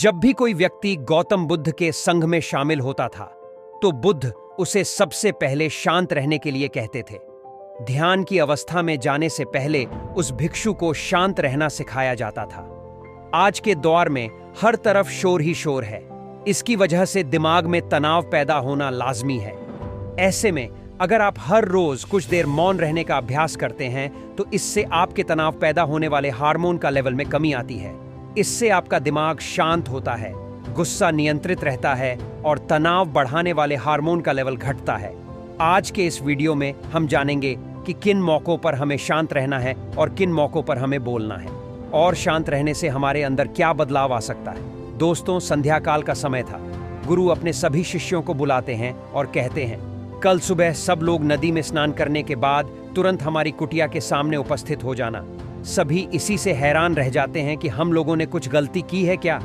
जब भी कोई व्यक्ति गौतम बुद्ध के संघ में शामिल होता था तो बुद्ध उसे सबसे पहले शांत रहने के लिए कहते थे। ध्यान की अवस्था में जाने से पहले उस भिक्षु को शांत रहना सिखाया जाता था। आज के दौर में हर तरफ शोर ही शोर है। इसकी वजह से दिमाग में तनाव पैदा होना लाजमी है। ऐसे में अगर आप हर रोज कुछ देर मौन रहने का अभ्यास करते हैं तो इससे आपके तनाव पैदा होने वाले हार्मोन का लेवल में कमी आती है। इससे आपका दिमाग शांत होता है, गुस्सा नियंत्रित रहता है और तनाव बढ़ाने वाले हार्मोन का लेवल घटता है। आज के इस वीडियो में हम जानेंगे कि किन मौकों पर हमें शांत रहना है और किन मौकों पर हमें बोलना है, और शांत रहने से हमारे अंदर क्या बदलाव आ सकता है। दोस्तों, संध्या काल का समय था। गुरु अपने सभी शिष्यों को बुलाते हैं और कहते हैं, कल सुबह सब लोग नदी में स्नान करने के बाद तुरंत हमारी कुटिया के सामने उपस्थित हो जाना। सभी इसी से हैरान रह जाते हैं कि हम लोगों ने कुछ गलती की है क्या,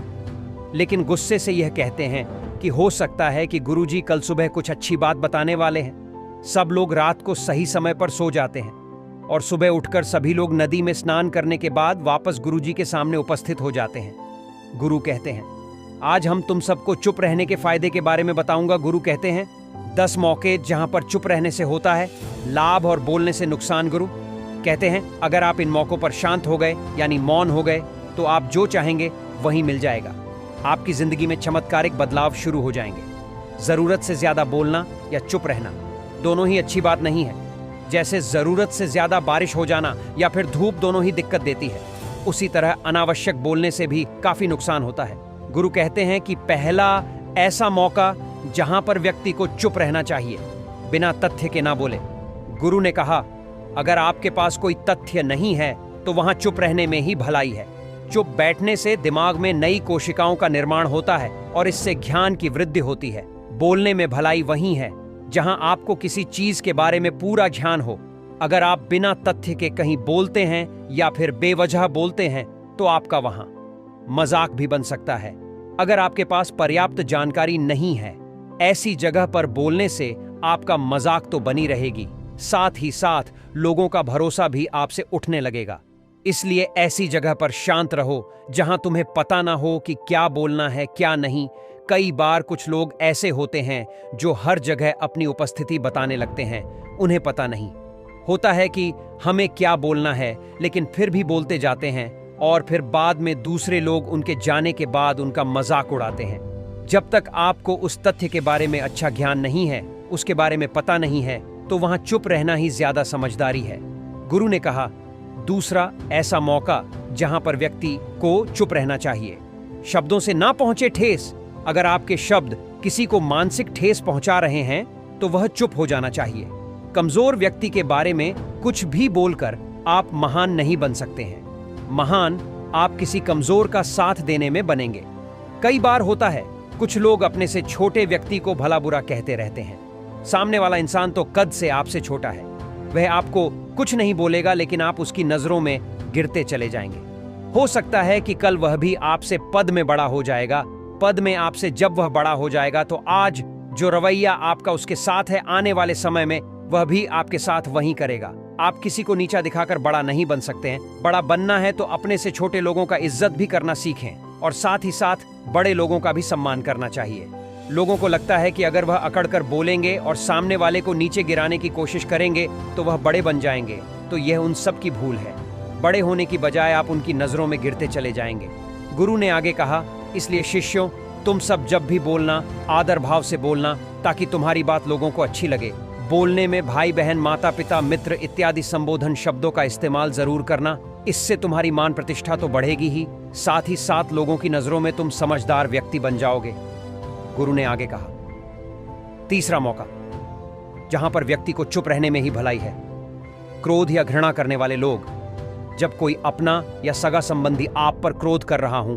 लेकिन गुस्से से यह कहते हैं कि हो सकता है कि गुरुजी कल सुबह कुछ अच्छी बात बताने वाले हैं। सब लोग रात को सही समय पर सो जाते हैं और सुबह उठकर सभी लोग नदी में स्नान करने के बाद वापस गुरुजी के सामने उपस्थित हो जाते हैं। गुरु कहते हैं, आज हम तुम सबको चुप रहने के फायदे के बारे में बताऊंगा। गुरु कहते हैं, 10 मौके जहां पर चुप रहने से होता है लाभ और बोलने से नुकसान। गुरु कहते हैं, अगर आप इन मौकों पर शांत हो गए यानी मौन हो गए तो आप जो चाहेंगे वही मिल जाएगा। आपकी जिंदगी में चमत्कारिक बदलाव शुरू हो जाएंगे। जरूरत से ज्यादा बोलना या चुप रहना दोनों ही अच्छी बात नहीं है। जैसे जरूरत से ज्यादा बारिश हो जाना या फिर धूप दोनों ही दिक्कत देती है, उसी तरह अनावश्यक बोलने से भी काफी नुकसान होता है। गुरु कहते हैं कि पहला ऐसा मौका जहां पर व्यक्ति को चुप रहना चाहिए, बिना तथ्य के ना बोले। गुरु ने कहा, अगर आपके पास कोई तथ्य नहीं है तो वहां चुप रहने में ही भलाई है। चुप बैठने से दिमाग में नई कोशिकाओं का निर्माण होता है और इससे ज्ञान की वृद्धि होती है। बोलने में भलाई वही है जहां आपको किसी चीज के बारे में पूरा ज्ञान हो। अगर आप बिना तथ्य के कहीं बोलते हैं या फिर बेवजह बोलते हैं तो आपका वहां मजाक भी बन सकता है। अगर आपके पास पर्याप्त जानकारी नहीं है, ऐसी जगह पर बोलने से आपका मजाक तो बनी रहेगी, साथ ही साथ लोगों का भरोसा भी आपसे उठने लगेगा। इसलिए ऐसी जगह पर शांत रहो जहां तुम्हें पता ना हो कि क्या बोलना है क्या नहीं। कई बार कुछ लोग ऐसे होते हैं जो हर जगह अपनी उपस्थिति बताने लगते हैं। उन्हें पता नहीं होता है कि हमें क्या बोलना है, लेकिन फिर भी बोलते जाते हैं और फिर बाद में दूसरे लोग उनके जाने के बाद उनका मजाक उड़ाते हैं। जब तक आपको उस तथ्य के बारे में अच्छा ज्ञान नहीं है, उसके बारे में पता नहीं है, तो वहां चुप रहना ही ज्यादा समझदारी है। गुरु ने कहा, दूसरा ऐसा मौका जहां पर व्यक्ति को चुप रहना चाहिए, शब्दों से ना पहुंचे ठेस। अगर आपके शब्द किसी को मानसिक ठेस पहुंचा रहे हैं तो वह चुप हो जाना चाहिए। कमजोर व्यक्ति के बारे में कुछ भी बोलकर आप महान नहीं बन सकते हैं। महान आप किसी कमजोर का साथ देने में बनेंगे। कई बार होता है कुछ लोग अपने से छोटे व्यक्ति को भला बुरा कहते रहते हैं। सामने वाला इंसान तो कद से आपसे छोटा है, वह आपको कुछ नहीं बोलेगा, लेकिन आप उसकी नजरों में गिरते चले जाएंगे। हो सकता है कि कल वह भी आपसे पद में बड़ा हो जाएगा। पद में आपसे जब वह बड़ा हो जाएगा तो आज जो रवैया आपका उसके साथ है, आने वाले समय में वह भी आपके साथ वही करेगा। आप किसी को नीचा दिखाकर बड़ा नहीं बन सकते हैं। बड़ा बनना है तो अपने से छोटे लोगों का इज्जत भी करना सीखें और साथ ही साथ बड़े लोगों का भी सम्मान करना चाहिए। लोगों को लगता है कि अगर वह अकड़कर बोलेंगे और सामने वाले को नीचे गिराने की कोशिश करेंगे तो वह बड़े बन जाएंगे, तो यह उन सब की भूल है। बड़े होने की बजाय आप उनकी नजरों में गिरते चले जाएंगे। गुरु ने आगे कहा, इसलिए शिष्यों, तुम सब जब भी बोलना आदर भाव से बोलना, ताकि तुम्हारी बात लोगों को अच्छी लगे। बोलने में भाई बहन, माता पिता, मित्र इत्यादि संबोधन शब्दों का इस्तेमाल जरूर करना। इससे तुम्हारी मान प्रतिष्ठा तो बढ़ेगी ही, साथ ही साथ लोगों की नजरों में तुम समझदार व्यक्ति बन जाओगे। गुरु ने आगे कहा, तीसरा मौका जहां पर व्यक्ति को चुप रहने में ही भलाई है। क्रोध या घृणा करने वाले लोग, जब कोई अपना या सगा संबंधी आप पर क्रोध कर रहा हो,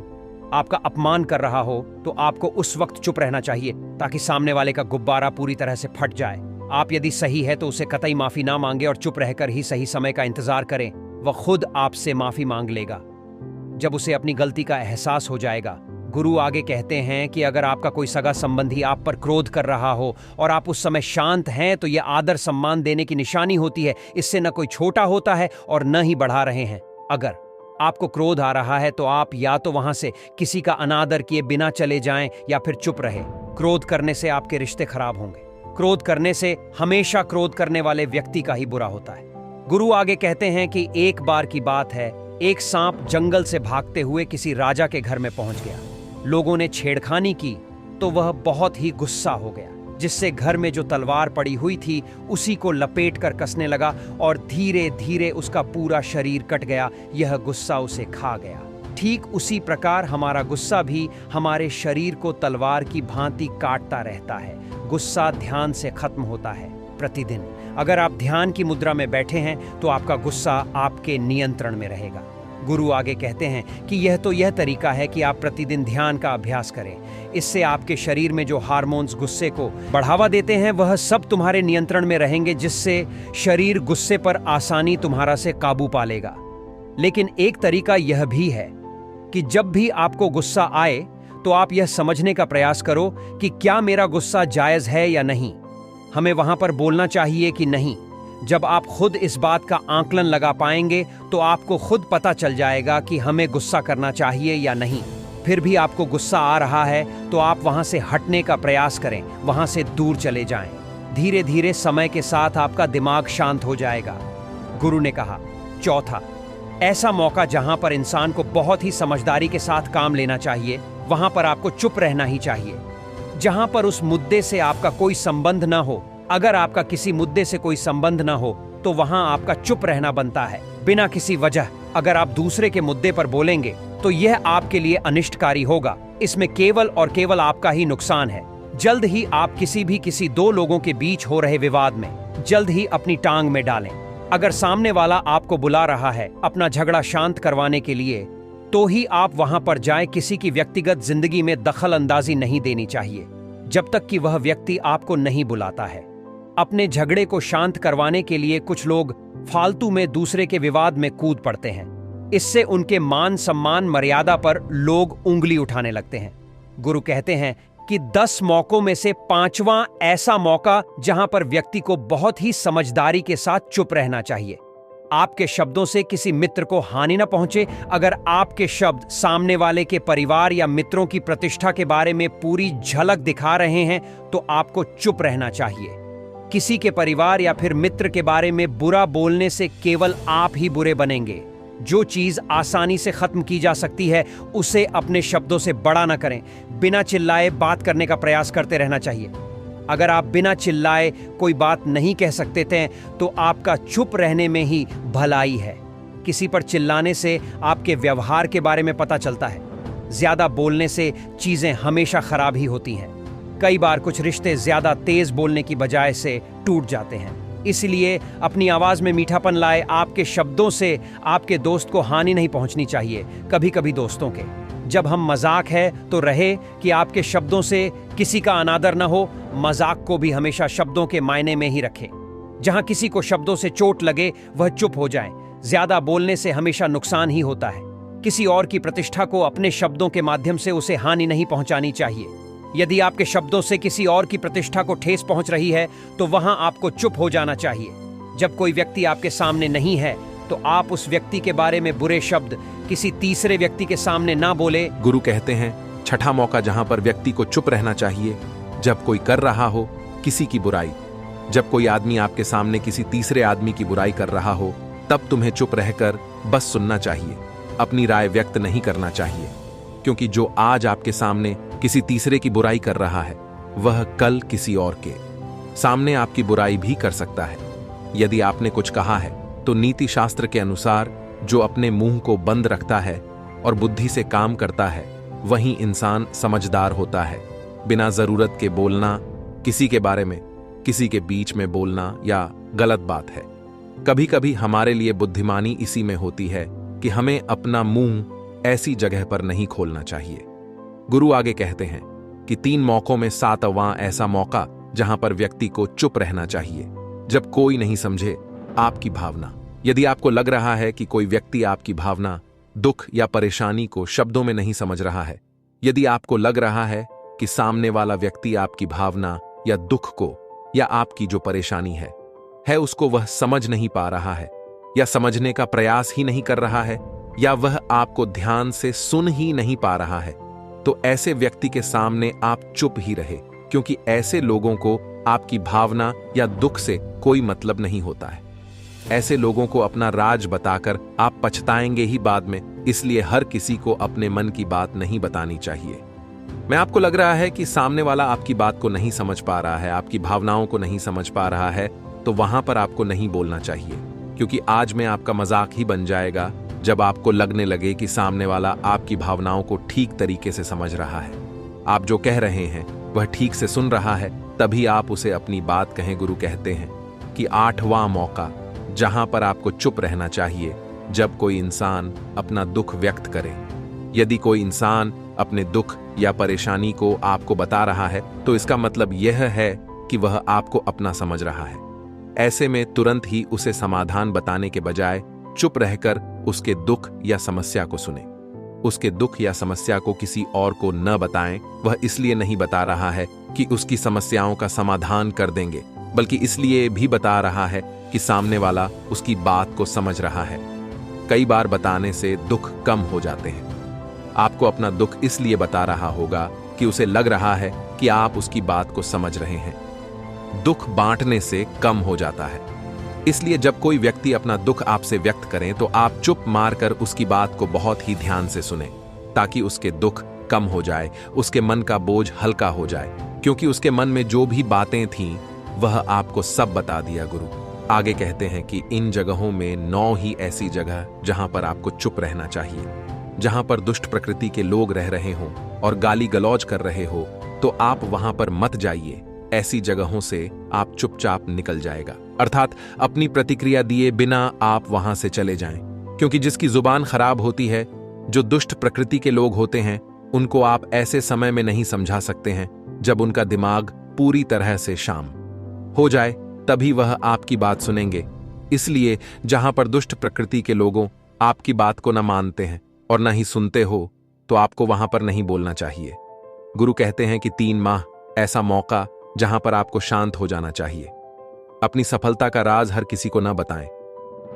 आपका अपमान कर रहा हो, तो आपको उस वक्त चुप रहना चाहिए ताकि सामने वाले का गुब्बारा पूरी तरह से फट जाए। आप यदि सही है तो उसे कतई माफी ना मांगे और चुप रहकर ही सही समय का इंतजार करें। वह खुद आपसे माफी मांग लेगा जब उसे अपनी गलती का एहसास हो जाएगा। गुरु आगे कहते हैं कि अगर आपका कोई सगा संबंधी आप पर क्रोध कर रहा हो और आप उस समय शांत हैं तो यह आदर सम्मान देने की निशानी होती है। इससे न कोई छोटा होता है और न ही बढ़ा रहे हैं। अगर आपको क्रोध आ रहा है तो आप या तो वहां से किसी का अनादर किए बिना चले जाएं या फिर चुप रहे। क्रोध करने से आपके रिश्ते खराब होंगे। क्रोध करने से हमेशा क्रोध करने वाले व्यक्ति का ही बुरा होता है। गुरु आगे कहते हैं कि एक बार की बात है, एक सांप जंगल से भागते हुए किसी राजा के घर में पहुंच गया। लोगों ने छेड़खानी की तो वह बहुत ही गुस्सा हो गया, जिससे घर में जो तलवार पड़ी हुई थी उसी को लपेट कर कसने लगा और धीरे धीरे उसका पूरा शरीर कट गया। यह गुस्सा उसे खा गया। ठीक उसी प्रकार हमारा गुस्सा भी हमारे शरीर को तलवार की भांति काटता रहता है। गुस्सा ध्यान से खत्म होता है प्रतिदिन। अगर आप ध्यान की मुद्रा में बैठे हैं तो आपका गुस्सा आपके नियंत्रण में रहेगा। गुरु आगे कहते हैं कि यह तरीका है कि आप प्रतिदिन ध्यान का अभ्यास करें। इससे आपके शरीर में जो हार्मोन्स गुस्से को बढ़ावा देते हैं वह सब तुम्हारे नियंत्रण में रहेंगे, जिससे शरीर गुस्से पर आसानी तुम्हारा से काबू पा लेगा। लेकिन एक तरीका यह भी है कि जब भी आपको गुस्सा आए तो आप यह समझने का प्रयास करो कि क्या मेरा गुस्सा जायज है या नहीं। हमें वहां पर बोलना चाहिए कि नहीं। जब आप खुद इस बात का आकलन लगा पाएंगे तो आपको खुद पता चल जाएगा कि हमें गुस्सा करना चाहिए या नहीं। फिर भी आपको गुस्सा आ रहा है तो आप वहां से हटने का प्रयास करें, वहां से दूर चले जाएं। धीरे धीरे समय के साथ आपका दिमाग शांत हो जाएगा। गुरु ने कहा, चौथा, ऐसा मौका जहां पर इंसान को बहुत ही समझदारी के साथ काम लेना चाहिए, वहां पर आपको चुप रहना ही चाहिए। जहां पर उस मुद्दे से आपका कोई संबंध ना हो, अगर आपका किसी मुद्दे से कोई संबंध ना हो तो वहां आपका चुप रहना बनता है। बिना किसी वजह अगर आप दूसरे के मुद्दे पर बोलेंगे तो यह आपके लिए अनिष्टकारी होगा। इसमें केवल और केवल आपका ही नुकसान है। जल्द ही आप किसी दो लोगों के बीच हो रहे विवाद में जल्द ही अपनी टांग में डालें। अगर सामने वाला आपको बुला रहा है अपना झगड़ा शांत करवाने के लिए, तो ही आप वहां पर जाएं। किसी की व्यक्तिगत जिंदगी में दखल अंदाजी नहीं देनी चाहिए जब तक कि वह व्यक्ति आपको नहीं बुलाता है। अपने झगड़े को शांत करवाने के लिए कुछ लोग फालतू में दूसरे के विवाद में कूद पड़ते हैं। इससे उनके मान सम्मान मर्यादा पर लोग उंगली उठाने लगते हैं। गुरु कहते हैं कि 10 मौकों में से 5वां ऐसा मौका जहां पर व्यक्ति को बहुत ही समझदारी के साथ चुप रहना चाहिए। आपके शब्दों से किसी मित्र को हानि न पहुंचे। अगर आपके शब्द सामने वाले के परिवार या मित्रों की प्रतिष्ठा के बारे में पूरी झलक दिखा रहे हैं तो आपको चुप रहना चाहिए। किसी के परिवार या फिर मित्र के बारे में बुरा बोलने से केवल आप ही बुरे बनेंगे। जो चीज आसानी से खत्म की जा सकती है उसे अपने शब्दों से बड़ा न करें। बिना चिल्लाए बात करने का प्रयास करते रहना चाहिए। अगर आप बिना चिल्लाए कोई बात नहीं कह सकते थे तो आपका चुप रहने में ही भलाई है। किसी पर चिल्लाने से आपके व्यवहार के बारे में पता चलता है। ज्यादा बोलने से चीजें हमेशा खराब ही होती हैं। कई बार कुछ रिश्ते ज्यादा तेज बोलने की बजाय से टूट जाते हैं। इसलिए अपनी आवाज में मीठापन लाए। आपके शब्दों से आपके दोस्त को हानि नहीं पहुंचनी चाहिए, कभी कभी दोस्तों के। जब हम मजाक है तो रहे कि आपके शब्दों से किसी का अनादर न हो। मजाक को भी हमेशा शब्दों के मायने में ही रखें। जहां किसी को शब्दों से चोट लगे वह चुप हो जाए। ज्यादा बोलने से हमेशा नुकसान ही होता है। किसी और की प्रतिष्ठा को अपने शब्दों के माध्यम से उसे हानि नहीं पहुंचानी चाहिए। यदि आपके शब्दों से किसी और की प्रतिष्ठा को ठेस पहुंच रही है तो वहां आपको चुप हो जाना चाहिए। जब कोई व्यक्ति आपके सामने नहीं है तो आप उस व्यक्ति के बारे में बुरे शब्द किसी तीसरे व्यक्ति के सामने ना बोले। गुरु कहते हैं, छठा मौका जहां पर व्यक्ति को चुप रहना चाहिए, जब कोई कर रहा हो किसी की बुराई। जब कोई आदमी आपके सामने किसी तीसरे आदमी की बुराई कर रहा हो, तब तुम्हें चुप रहकर बस सुनना चाहिए। अपनी राय व्यक्त नहीं करना चाहिए, क्योंकि जो आज आपके सामने किसी तीसरे की बुराई कर रहा है वह कल किसी और के सामने आपकी बुराई भी कर सकता है। यदि आपने कुछ कहा है तो नीति शास्त्र के अनुसार जो अपने मुंह को बंद रखता है और बुद्धि से काम करता है वही इंसान समझदार होता है। बिना जरूरत के बोलना, किसी के बारे में किसी के बीच में बोलना या गलत बात है। कभी कभी हमारे लिए बुद्धिमानी इसी में होती है कि हमें अपना मुंह ऐसी जगह पर नहीं खोलना चाहिए। गुरु आगे कहते हैं कि 3 मौकों में 7वां ऐसा मौका जहां पर व्यक्ति को चुप रहना चाहिए, जब कोई नहीं समझे आपकी भावना। यदि आपको लग रहा है कि कोई व्यक्ति आपकी भावना, दुख या परेशानी को शब्दों में नहीं समझ रहा है, यदि आपको लग रहा है कि सामने वाला व्यक्ति आपकी भावना या दुख को या आपकी जो परेशानी है उसको वह समझ नहीं पा रहा है या समझने का प्रयास ही नहीं कर रहा है, या वह आपको ध्यान से सुन ही नहीं पा रहा है, तो ऐसे व्यक्ति के सामने आप चुप ही रहे, क्योंकि ऐसे लोगों को आपकी भावना या दुख से कोई मतलब नहीं होता है। ऐसे लोगों को अपना राज बताकर आप पछताएंगे ही बाद में, इसलिए हर किसी को अपने मन की बात नहीं बतानी चाहिए। मैं आपको लग रहा है कि सामने वाला आपकी बात को नहीं समझ पा रहा है, आपकी भावनाओं को नहीं समझ पा रहा है, तो वहां पर आपको नहीं बोलना चाहिए, क्योंकि आज में आपका मजाक ही बन जाएगा जब आपको लगने लगे कि सामने वाला आपकी भावनाओं को ठीक तरीके से समझ रहा है, आप जो कह रहे हैं वह ठीक से सुन रहा है, तभी आप उसे अपनी बात कहें। गुरु कहते हैं कि 8वां मौका जहां पर आपको चुप रहना चाहिए, जब कोई इंसान अपना दुख व्यक्त करे। यदि कोई इंसान अपने दुख या परेशानी को आपको बता रहा है, तो इसका मतलब यह है कि वह आपको अपना समझ रहा है। ऐसे में तुरंत ही उसे समाधान बताने के बजाय चुप रहकर उसके दुख या समस्या को सुने। उसके दुख या समस्या को किसी और को न बताएं। वह इसलिए नहीं बता रहा है कि उसकी समस्याओं का समाधान कर देंगे, बल्कि इसलिए भी बता रहा है कि सामने वाला उसकी बात को समझ रहा है। कई बार बताने से दुख कम हो जाते हैं। आपको अपना दुख इसलिए बता रहा होगा कि उसे लग रहा है कि आप उसकी बात को समझ रहे हैं। दुख बांटने से कम हो जाता है। इसलिए जब कोई व्यक्ति अपना दुख आपसे व्यक्त करें, तो आप चुप मारकर उसकी बात को बहुत ही ध्यान से सुनें, ताकि उसके दुख कम हो जाए, उसके मन का बोझ हल्का हो जाए, क्योंकि उसके मन में जो भी बातें थीं वह आपको सब बता दिया। गुरु आगे कहते हैं कि इन जगहों में 9 ही ऐसी जगह जहां पर आपको चुप रहना चाहिए। जहां पर दुष्ट प्रकृति के लोग रह रहे हों और गाली गलौज कर रहे हो, तो आप वहां पर मत जाइए। ऐसी जगहों से आप चुपचाप निकल जाएगा, अर्थात अपनी प्रतिक्रिया दिए बिना आप वहां से चले जाएं, क्योंकि जिसकी जुबान खराब होती है, जो दुष्ट प्रकृति के लोग होते हैं, उनको आप ऐसे समय में नहीं समझा सकते हैं जब उनका दिमाग पूरी तरह से शाम हो जाए, तभी वह आपकी बात सुनेंगे। इसलिए जहां पर दुष्ट प्रकृति के लोगों आपकी बात को न मानते हैं और न ही सुनते हो, तो आपको वहां पर नहीं बोलना चाहिए। गुरु कहते हैं कि 3 माह ऐसा मौका जहां पर आपको शांत हो जाना चाहिए। अपनी सफलता का राज हर किसी को न बताएं।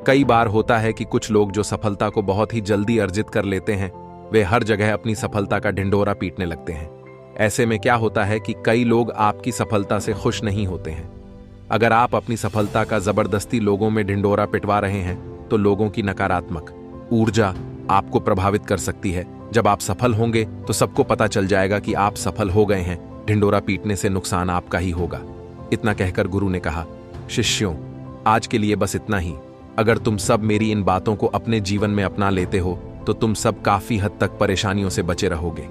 कई बार होता है कि कुछ लोग जो सफलता को बहुत ही जल्दी अर्जित कर लेते हैं, वे हर जगह अपनी सफलता का ढिंढोरा पीटने लगते हैं। ऐसे में क्या होता है कि कई लोग आपकी सफलता से खुश नहीं होते हैं। अगर आप अपनी सफलता का जबरदस्ती लोगों में ढिंढोरा पिटवा रहे हैं, तो लोगों की नकारात्मक ऊर्जा आपको प्रभावित कर सकती है। जब आप सफल होंगे तो सबको पता चल जाएगा कि आप सफल हो गए हैं। ढिंडोरा पीटने से नुकसान आपका ही होगा। इतना कहकर गुरु ने कहा, शिष्यों, आज के लिए बस इतना ही। अगर तुम सब मेरी इन बातों को अपने जीवन में अपना लेते हो, तो तुम सब काफी हद तक परेशानियों से बचे रहोगे।